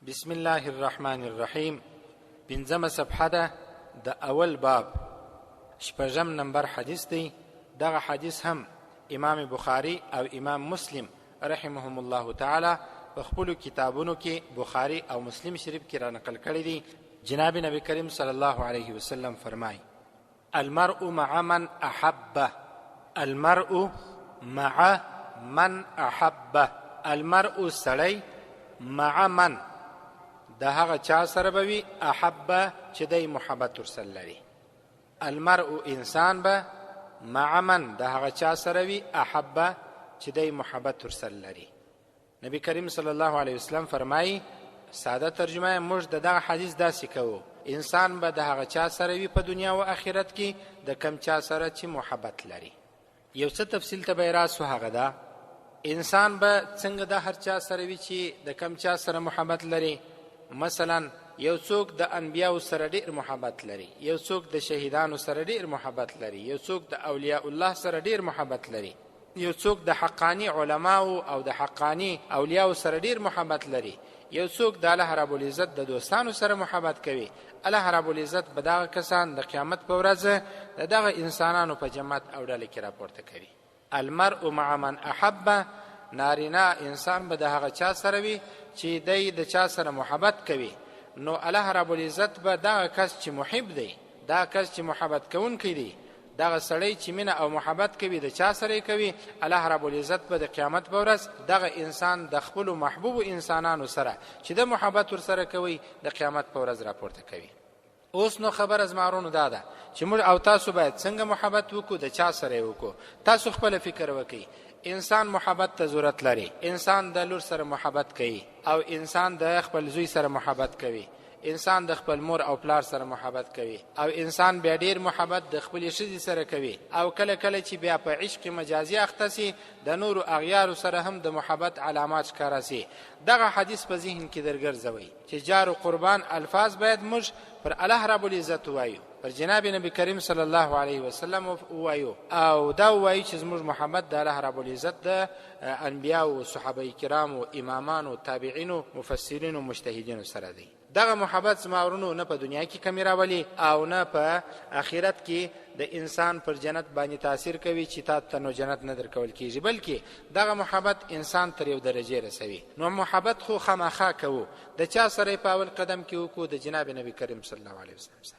بسم الله الرحمن الرحیم. پنځمه صفحه ده د اول باب، شپږم نمبر حدیث دی. دغه حدیث هم امام بخاری او امام مسلم رحمهم الله تعالی په خپل کتابونو کې بخاری او مسلم شریف کې را نقل کړی دی. جناب نبی کریم صلی الله علیه وسلم فرمای: المرء مع من احبه، المرء مع من احبه. المرء سړی مع من د هغه چا سره به وي احبه چې دی محبت ورسره لري. المرء انسان به مع من د هغه چا سره وي احبه چې دی محبت ورسره لري. نبی کریم صلی الله علیه وسلم فرمایي، ساده ترجمه موږ دغه حدیث داسې کوو: انسان به د هغه چا سره وي په دنیا او آخرت کې د کم چا سره چې محبت لري. یو څه تفصیل ته به راسو، هغه ده انسان به څنګه د هر چا سره وي چې د کم چا سره محبت لري. مثلا یو څوک د انبیاء سره ډیر محبت لري، یو څوک د شهیدانو سره ډیر محبت لري، یو څوک د اولیاء الله سره ډیر محبت لري، یو څوک د حقانی علماو او د حقانی اولیاء سره ډیر محبت لري، یو څوک د الله رب العزت د دوستانو سره محبت کوي. الله رب العزت به دغه کسان د قیامت په ورځ دغه انسانانو په جماعت او ډله کې راپورته کوي. المرء مع من احبه، نارینه انسان به د هغه چا سره وي چې دی د چا سره محبت کوي. نو الله رب العزت به دغه کس چې محب دی، دا کس چې محبت کوونکی دی، دغه سړی چې مینه او محبت کوي د چا سره کوي، الله رب العزت به د قیامت په ورځ دغه انسان د خپل محبوب انسانانو سره چې د محبت ور سره کوي د قیامت په ورځ راپورته کوي. اوس نو خبر از مارونو داده چې موږ او تاسو باید څنګه محبت وکړو، د چا سره وکړو. تاسو خپل فکر وکړئ. انسان محبت ته ضرورت لري. انسان د لور سره محبت کوي، او انسان د خپل زوی سره محبت کوي، انسان د خپل مور او پلار سره محبت کوي، او انسان بیا ډیر محبت د خپل ښځې سره کوي، او کله کله چې بیا په عشق مجازي اخته سي د نورو اغیارو سره هم د محبت علامات ښکاره سي. دغه حدیث په ذهن کې درګرځوئ چې جار او قربان الفاظ باید موږ پر الله رب العزت وایو، پر جناب نبی کریم صلی الله علیه وسلم وایو، او دا وایو چې زموږ محبت د الله رب العزت د انبیاء او صحابه کرام او امامان او تابعین او مفسرین او مجتهدین سره دی. دغه محبت زماورونو نه په دنیا کې کمی راولي او نه په آخرت کې د انسان پر جنت باندې تاثیر کوي چې تا ته نو جنت نه درکول کیږي، بلکې دغه محبت انسان تر یو درجه رسوي. نو محبت خو خامخا کوو. د چا سره په اول قدم کې وکړو؟ د جناب نبی کریم صلی الله علیه وسلم سره.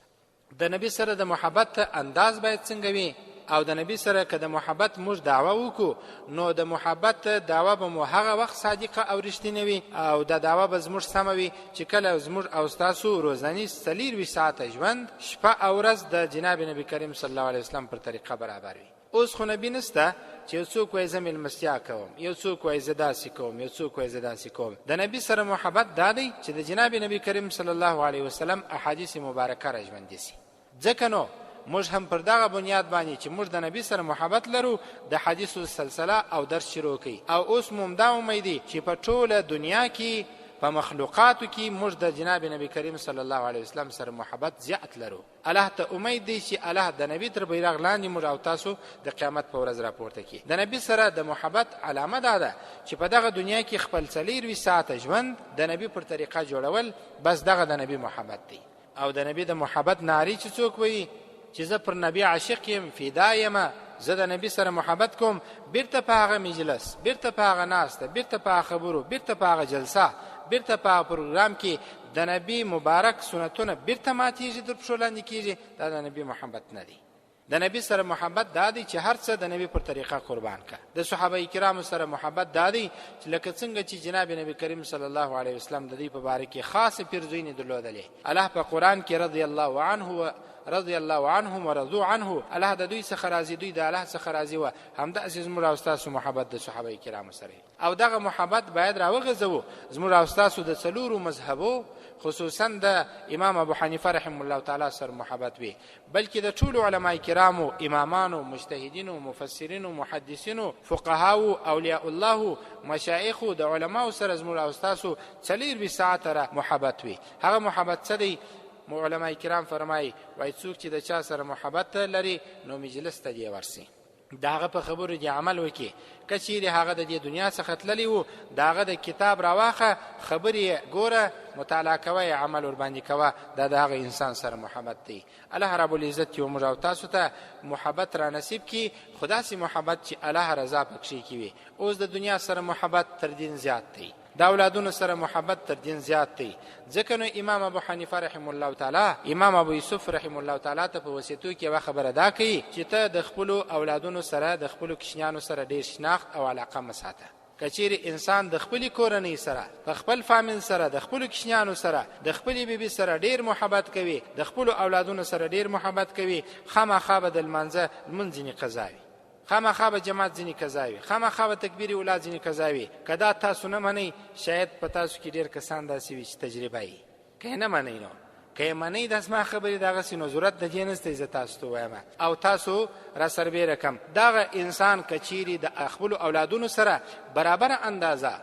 د نبی سره د محبت انداز باید څنګه وي، او د نبی سره که د محبت موږ دعوه وکړو نو د محبت دعوه به مو هغه وخت صادقه او رښتینې وي، او دا دعوه به زموږ سمه وي چې کله زموږ او ستاسو روزانیز 24 ساعته ژوند شپه او ورځ د جناب نبی کریم صلی الله علیه وسلم پر طریقه برابر وي. اوس خو نبی نسته چې یو څوک وایي زه میلمستیا کوم، یو څوک وایي زه داسې کوم، یو څوک وایي زه داسې کوم. د نبی سره محبت دا دی چې د جناب نبی کریم صلی الله علیه وسلم احادیث مبارکه را ژوندي سي. ځکه نو موږ هم پر دغه بنیاد باندې چې موږ د نبی سره محبت لرو د حدیثو سلسله او درس شروع کړي. او اوس موږ دا امید دي چې په ټوله دنیا کې په مخلوقاتو کې موږ د جناب نبی کریم صلی الله علیه وسلم سره محبت زیات لرو. الله ته امید دی چې الله د نبی تر بیرغ لاندې موږ او تاسو د قیامت په ورځ راپورته کړي. د نبی سره د محبت علامه ده چې په دغه دنیا کې خپل 24 ساعته ژوند د نبی پر طریقه جوړول، بس دغه د نبی محبت دی. او د نبی د محبت ناری چې څوک وایي چې زه پر نبی عاشق یم، فدا یم، زه د نبی سره محبت کوم، بیرته په هغه مجلس، بیرته په هغه ناسته، بیرته په هغه خبرو، بیرته په هغه جلسه، بیرته په هغه پروګرام کې د نبی مبارک سنتونه بیرته ماتیږي، در پښو لاندې کیږي. دا د نبی محبت نه دی. د نبی سره محبت دا دی چې هر څه د نبی پر طریقه قربان کا. د صحابه کرامو سره محبت دا دی چې لکه څنګه چې جناب نبی کریم صلی الله علیه وسلم د دې په باره کې خاصه پیرزوینه درلودلې. الله په قران کې رضی الله عنهم ورضوا عنه، الله د دوی څخه راضي، دوی د الله څخه راضي و. همدا عزیز موږ او تاسو محبت د صحابه کرامو سره، او دغه محبت باید راوغځو زموږ او تاسو د څلورو مذهبو، خصوصا د امام ابو حنیفه رحمه الله تعالی سره محبت وي، بلکې د ټولو علماء کرامو، امامانو، مجتهدینو، مفسرینو، محدثینو، فقهاو، اولیاء الله، مشایخو د علماو سره زموږ او تاسو 24 ساعته محبت وي. هغه محبت څه دی؟ علماء کرام فرمایي وای څوک چې د چا سره محبت لري نو مجلس ته دی ورسي، د هغه په خبرو دې عمل وکړي. که چیرې هغه د دې دنیا څخه تللی و، د هغه د کتاب راواخه، خبرې ګوره، مطالعه کوه، عمل ورباندې کوه. دا د هغه انسان سره محبت دی. الله رب العزت یو موږ او تاسو ته محبت را نصیب کړي، خو داسې محبت چې الله رضا پکښې کې وي. اوس د دنیا سره محبت تر دین زیات دی، د اولادونو سره محبت تر دین زیات دی. ځکه نو امام ابو حنیفه رحم الله تعالی، امام ابو یوسف رحم الله تعالی ته په وصیتو کې یوه خبره دا کوي چې ته د خپلو اولادونو سره، د خپلو کوچنیانو سره ډېر شناخت او علاقه مه ساته. که چیرې انسان د خپلې کورنۍ سره، د خپل فامیل سره، د خپلو کوچنیانو سره، د خپلې بیبي سره ډېر محبت کوي، د خپلو اولادونو سره ډېر محبت کوي، خامخا به د لمانځه لمونځ ځینې قضا وي، خامخا به جماعت ځینې قضا وي، خامخا به تکبیر اولاد ځینې قضا وي. که دا تاسو نه منئ، شاید په تاسو کې ډېر کسان داسې وي چې تجربه یې. که یې نه منئ، نو که یې منئ، دا زما خبرې دغسې، نو ضرورت د دې نشته زه تاسو ته وایم او تاسو را سربیره کم. دغه انسان که چیرې د خپلو اولادونو سره برابره اندازه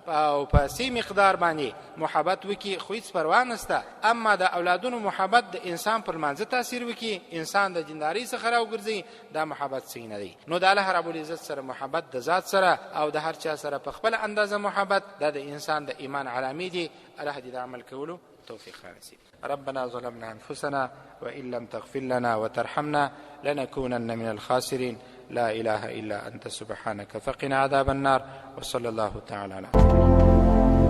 او په سی مقدار باندې محبت وکي، خو هیڅ پروا نشته. اما د اولادونو محبت د انسان پر مانځه تاثیر وکي، انسان د دیندارۍ څخه راوګرځي، دا محبت صحیح نه دی. نو د الله رب العزت سره محبت د ذات سره او د هر چا سره په خپل اندازه محبت، دا د انسان د ایمان علامې دي. الله دې د عمل کولو توفیق رانصیب. ربنا ظلمنا انفسنا وان لم تغفر لنا وترحمنا لنكونن من الخاسرين. لا إله إلا أنت سبحانك فقنا عذاب النار. وصلى الله تعالى على محمد.